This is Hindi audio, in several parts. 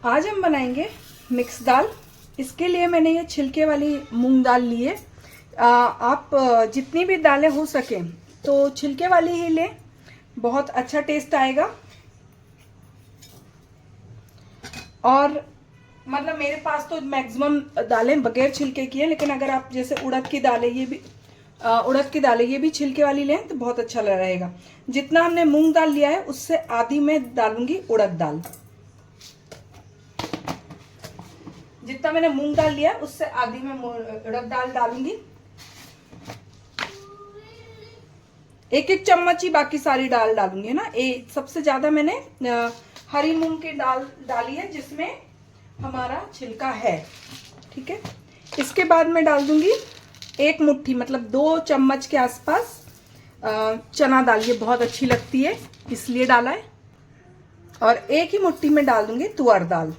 आज हम बनाएंगे मिक्स दाल। इसके लिए मैंने ये छिलके वाली मूंग दाल ली है। आप जितनी भी दालें हो सके तो छिलके वाली ही लें, बहुत अच्छा टेस्ट आएगा। और मतलब मेरे पास तो मैक्सिमम दालें बगैर छिलके की हैं, लेकिन अगर आप जैसे उड़द की दालें ये भी छिलके वाली लें तो बहुत अच्छा रहेगा। जितना हमने मूंग दाल लिया है उससे आधी मैं डालूंगी उड़द दाल। जितना मैंने मूंग दाल लिया उससे आधी मैं उड़द दाल डालूंगी। एक एक चम्मच ही बाकी सारी दाल डालूंगी ना। सबसे ज्यादा मैंने हरी मूंग की दाल डाली है जिसमें हमारा छिलका है। ठीक है, इसके बाद मैं डाल दूंगी एक मुट्ठी, मतलब 2 चम्मच के आसपास चना दाल। ये बहुत अच्छी लगती है इसलिए डाला है। और एक ही मुट्ठी में डाल दूंगी तुअर दाल।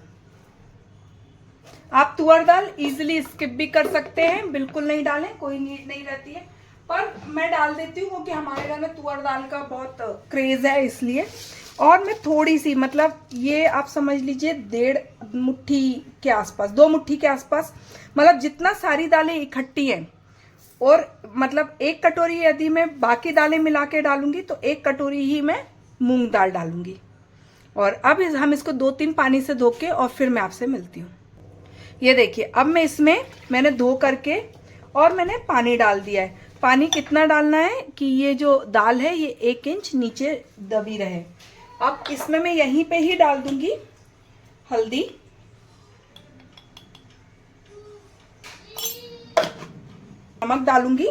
आप तुअर दाल इजीली स्किप भी कर सकते हैं, बिल्कुल नहीं डालें, कोई नीड नहीं रहती है, पर मैं डाल देती हूँ क्योंकि हमारे घर में तुअर दाल का बहुत क्रेज है इसलिए। और मैं थोड़ी सी, मतलब ये आप समझ लीजिए 1.5 मुट्ठी के आसपास, 2 मुट्ठी के आसपास, मतलब जितना सारी दालें इकट्ठी हैं। और मतलब 1 कटोरी यदि मैं बाकी दालें मिला के डालूंगी तो 1 कटोरी ही मैं मूंग दाल डालूंगी। और अब हम इसको 2-3 पानी से धो के और फिर मैं आपसे मिलती हूँ। ये देखिए, अब मैं इसमें मैंने धो करके और मैंने पानी डाल दिया है। पानी कितना डालना है कि ये जो दाल है ये 1 इंच नीचे दबी रहे। अब इसमें मैं यहीं पे ही डाल दूंगी हल्दी, नमक डालूंगी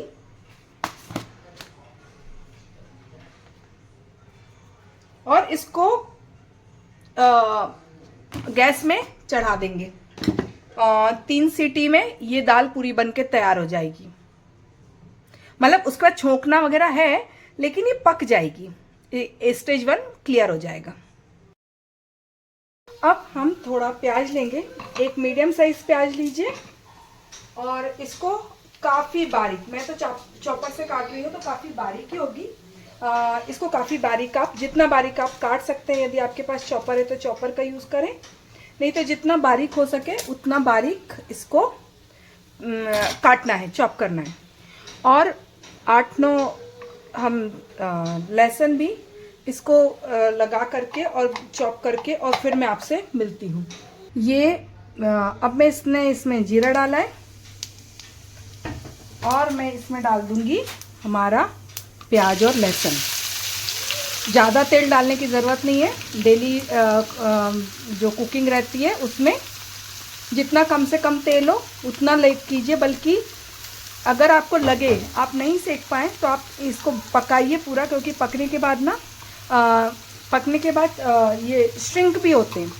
और इसको गैस में चढ़ा देंगे। 3 सीटी में ये दाल पूरी बनके तैयार हो जाएगी। मतलब उसके बाद छोंकना वगैरह है लेकिन ये पक जाएगी। स्टेज 1 क्लियर हो जाएगा। अब हम थोड़ा प्याज लेंगे, एक मीडियम साइज प्याज लीजिए और इसको काफी बारीक, मैं तो चॉपर से काट रही हूँ तो काफी बारीक ही होगी। इसको काफी बारीक, आप जितना बारीक आप काट सकते हैं, यदि आपके पास चॉपर है तो चॉपर का यूज करें, नहीं तो जितना बारीक हो सके उतना बारीक इसको काटना है, चॉप करना है। और 8-9 हम लहसुन भी इसको लगा करके और चॉप करके और फिर मैं आपसे मिलती हूँ। ये अब मैं इसमें जीरा डाला है और मैं इसमें डाल दूंगी हमारा प्याज और लहसुन। ज़्यादा तेल डालने की ज़रूरत नहीं है। डेली जो कुकिंग रहती है उसमें जितना कम से कम तेल हो उतना लेट कीजिए। बल्कि अगर आपको लगे आप नहीं सेक पाएँ तो आप इसको पकाइए पूरा, क्योंकि पकने के बाद ये श्रिंक भी होते हैं।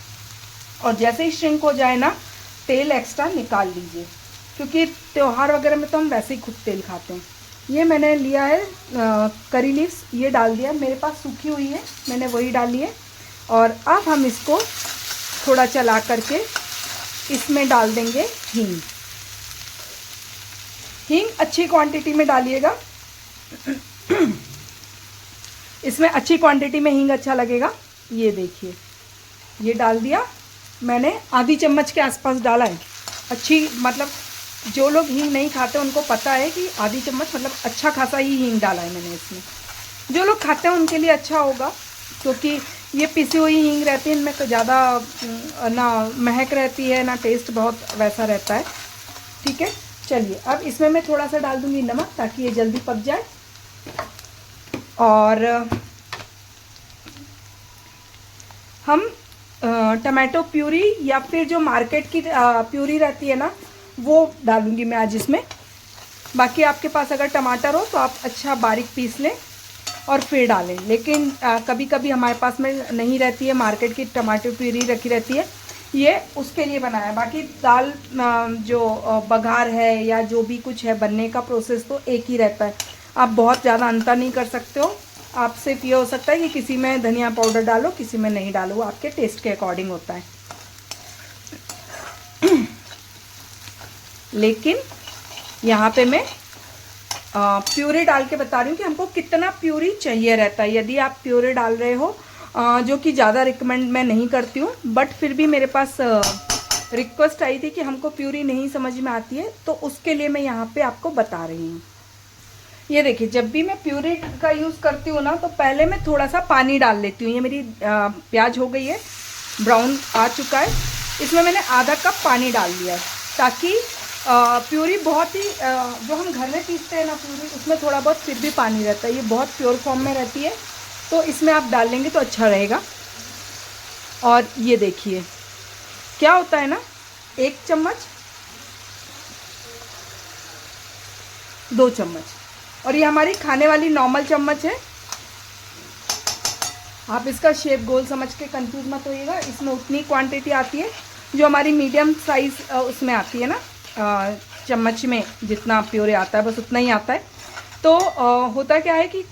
और जैसे ही श्रिंक हो जाए ना, तेल एक्स्ट्रा निकाल लीजिए, क्योंकि त्योहार वगैरह में तो हम वैसे ही खुद तेल खाते हैं। ये मैंने लिया है करी लीव्स, ये डाल दिया। मेरे पास सूखी हुई है, मैंने वही डाली है। और अब हम इसको थोड़ा चला करके इसमें डाल देंगे हींग। हींग अच्छी क्वांटिटी में डालिएगा। इसमें अच्छी क्वांटिटी में हींग अच्छा लगेगा। ये देखिए, ये डाल दिया मैंने, आधी चम्मच के आसपास डाला है। अच्छी, मतलब जो लोग हींग नहीं खाते उनको पता है कि आधी चम्मच मतलब अच्छा खासा ही हींग डाला है मैंने इसमें। जो लोग खाते हैं उनके लिए अच्छा होगा, क्योंकि ये पिसी हुई हींग रहती है, इनमें ज़्यादा ना महक रहती है ना टेस्ट बहुत वैसा रहता है। ठीक है, चलिए अब इसमें मैं थोड़ा सा डाल दूंगी नमक ताकि ये जल्दी पक जाए। और हम टमाटो प्यूरी या फिर जो मार्केट की प्यूरी रहती है ना, वो डालूंगी मैं आज इसमें। बाकी आपके पास अगर टमाटर हो तो आप अच्छा बारीक पीस लें और फिर डालें। लेकिन कभी कभी हमारे पास में नहीं रहती है, मार्केट की टमाटर प्यूरी रखी रहती है, ये उसके लिए बनाया है। बाकी दाल जो बघार है या जो भी कुछ है बनने का प्रोसेस तो एक ही रहता है। आप बहुत ज़्यादा अंतर नहीं कर सकते हो। आप सिर्फ ये हो सकता है कि किसी में धनिया पाउडर डालो, किसी में नहीं डालो, वो आपके टेस्ट के अकॉर्डिंग होता है। लेकिन यहाँ पे मैं प्यूरी डाल के बता रही हूँ कि हमको कितना प्यूरी चाहिए रहता है। यदि आप प्यूरी डाल रहे हो जो कि ज़्यादा रिकमेंड मैं नहीं करती हूँ, बट फिर भी मेरे पास रिक्वेस्ट आई थी कि हमको प्यूरी नहीं समझ में आती है, तो उसके लिए मैं यहाँ पे आपको बता रही हूँ। ये देखिए, जब भी मैं प्यूरी का यूज़ करती हूँ ना, तो पहले मैं थोड़ा सा पानी डाल लेती हूँ। ये मेरी प्याज हो गई है, ब्राउन आ चुका है, इसमें मैंने आधा कप पानी डाल दिया है, ताकि प्यूरी बहुत ही जो हम घर में पीसते हैं ना प्यूरी, उसमें थोड़ा बहुत फिर भी पानी रहता है, ये बहुत प्योर फॉर्म में रहती है, तो इसमें आप डाल लेंगे तो अच्छा रहेगा। और ये देखिए क्या होता है ना, 1 चम्मच, 2 चम्मच, और ये हमारी खाने वाली नॉर्मल चम्मच है। आप इसका शेप गोल समझ के कंफ्यूज मत होइएगा, इसमें उतनी क्वांटिटी आती है जो हमारी मीडियम साइज़ उसमें आती है ना, चम्मच में जितना प्योरे आता है बस उतना ही आता है। तो होता क्या है कि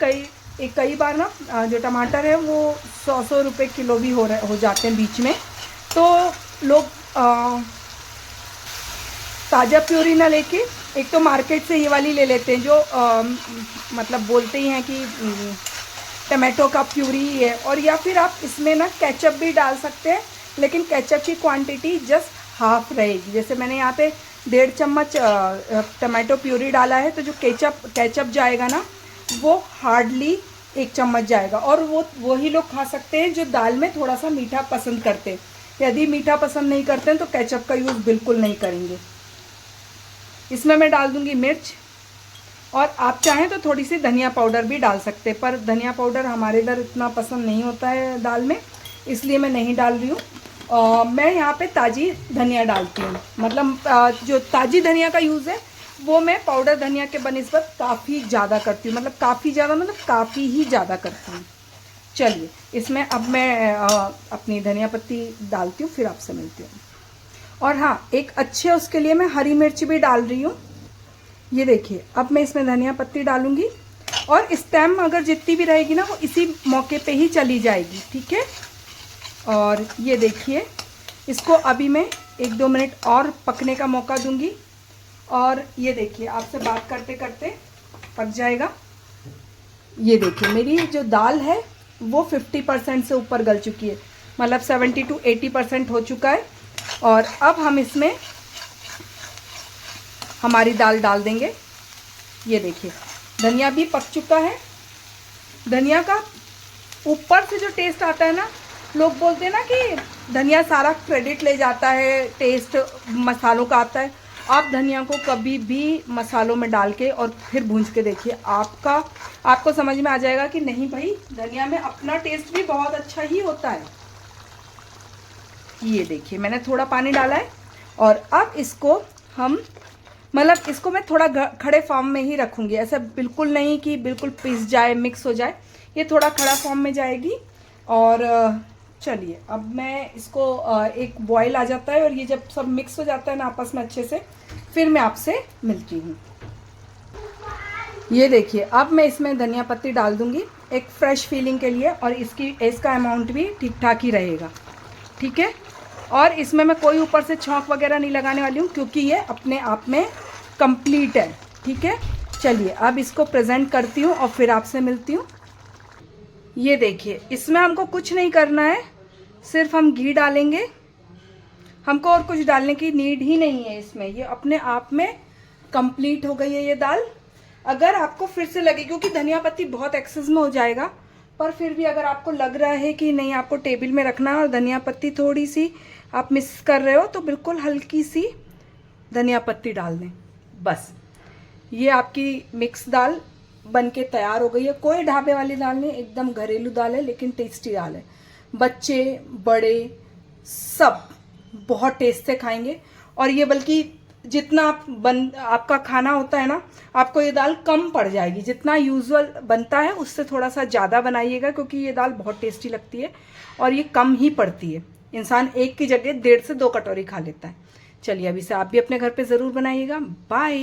कई बार ना जो टमाटर है वो 100 रुपये किलो भी हो जाते हैं बीच में, तो लोग ताज़ा प्यूरी ना लेके एक तो मार्केट से ये वाली ले लेते हैं, जो मतलब बोलते ही हैं कि टमाटो का प्यूरी है, और या फिर आप इसमें ना केचप भी डाल सकते हैं, लेकिन केचप की क्वांटिटी जस्ट हाफ रहेगी। जैसे मैंने यहाँ पे 1.5 चम्मच टमाटो प्यूरी डाला है, तो जो केचप जाएगा ना वो हार्डली 1 चम्मच जाएगा, और वही लोग खा सकते हैं जो दाल में थोड़ा सा मीठा पसंद करते हैं। यदि मीठा पसंद नहीं करते हैं तो केचप का यूज़ बिल्कुल नहीं करेंगे। इसमें मैं डाल दूंगी मिर्च, और आप चाहें तो थोड़ी सी धनिया पाउडर भी डाल सकते हैं, पर धनिया पाउडर हमारे इधर इतना पसंद नहीं होता है दाल में, इसलिए मैं नहीं डाल रही हूँ। मैं यहाँ पे ताज़ी धनिया डालती हूँ, मतलब जो ताज़ी धनिया का यूज़ है वो मैं पाउडर धनिया के बनिस्बत काफ़ी ज़्यादा करती हूँ, मतलब काफ़ी ज़्यादा, मतलब काफ़ी ही ज़्यादा करती हूँ। चलिए, इसमें अब मैं अपनी धनिया पत्ती डालती हूँ, फिर आपसे मिलती हूँ। और हाँ, एक अच्छे उसके लिए मैं हरी मिर्च भी डाल रही हूँ। ये देखिए, अब मैं इसमें धनिया पत्ती डालूंगी, और स्टेम अगर जितनी भी रहेगी ना वो इसी मौके पे ही चली जाएगी, ठीक है। और ये देखिए, इसको अभी मैं 1-2 मिनट और पकने का मौका दूंगी, और ये देखिए आपसे बात करते करते पक जाएगा। ये देखिए, मेरी जो दाल है वो 50% से ऊपर गल चुकी है, मतलब 70 to 80% हो चुका है। और अब हम इसमें हमारी दाल डाल देंगे। ये देखिए, धनिया भी पक चुका है। धनिया का ऊपर से जो टेस्ट आता है ना, लोग बोलते हैं ना कि धनिया सारा क्रेडिट ले जाता है, टेस्ट मसालों का आता है। आप धनिया को कभी भी मसालों में डाल के और फिर भूंज के देखिए, आपको समझ में आ जाएगा कि नहीं भाई, धनिया में अपना टेस्ट भी बहुत अच्छा ही होता है। ये देखिए, मैंने थोड़ा पानी डाला है, और अब इसको हम, मतलब इसको मैं थोड़ा खड़े फॉर्म में ही रखूँगी, ऐसा बिल्कुल नहीं कि बिल्कुल पिस जाए, मिक्स हो जाए, ये थोड़ा खड़ा फॉर्म में जाएगी। और चलिए, अब मैं इसको एक बॉईल आ जाता है, और ये जब सब मिक्स हो जाता है ना आपस में अच्छे से, फिर मैं आपसे मिलती हूँ। ये देखिए, अब मैं इसमें धनिया पत्ती डाल दूँगी एक फ्रेश फीलिंग के लिए, और इसका अमाउंट भी ठीक ठाक ही रहेगा, ठीक है। और इसमें मैं कोई ऊपर से छौंक वगैरह नहीं लगाने वाली हूँ, क्योंकि ये अपने आप में कंप्लीट है, ठीक है। चलिए, अब इसको प्रेजेंट करती हूँ और फिर आपसे मिलती हूँ। ये देखिए, इसमें हमको कुछ नहीं करना है, सिर्फ हम घी डालेंगे, हमको और कुछ डालने की नीड ही नहीं है इसमें, ये अपने आप में कंप्लीट हो गई है ये दाल। अगर आपको फिर से लगे, क्योंकि धनिया पत्ती बहुत एक्सेस में हो जाएगा, पर फिर भी अगर आपको लग रहा है कि नहीं, आपको टेबल में रखना है और धनिया पत्ती थोड़ी सी आप मिस कर रहे हो, तो बिल्कुल हल्की सी धनिया पत्ती डाल दें, बस। ये आपकी मिक्स दाल बनके तैयार हो गई है। कोई ढाबे वाली दाल नहीं, एकदम घरेलू दाल है, लेकिन टेस्टी दाल है। बच्चे बड़े सब बहुत टेस्ट से खाएंगे, और ये बल्कि जितना आपका खाना होता है ना, आपको ये दाल कम पड़ जाएगी। जितना यूजुअल बनता है उससे थोड़ा सा ज़्यादा बनाइएगा, क्योंकि ये दाल बहुत टेस्टी लगती है, और ये कम ही पड़ती है। इंसान एक की जगह 1.5 से 2 कटोरी खा लेता है। चलिए, अभी से आप भी अपने घर पे ज़रूर बनाइएगा। बाय।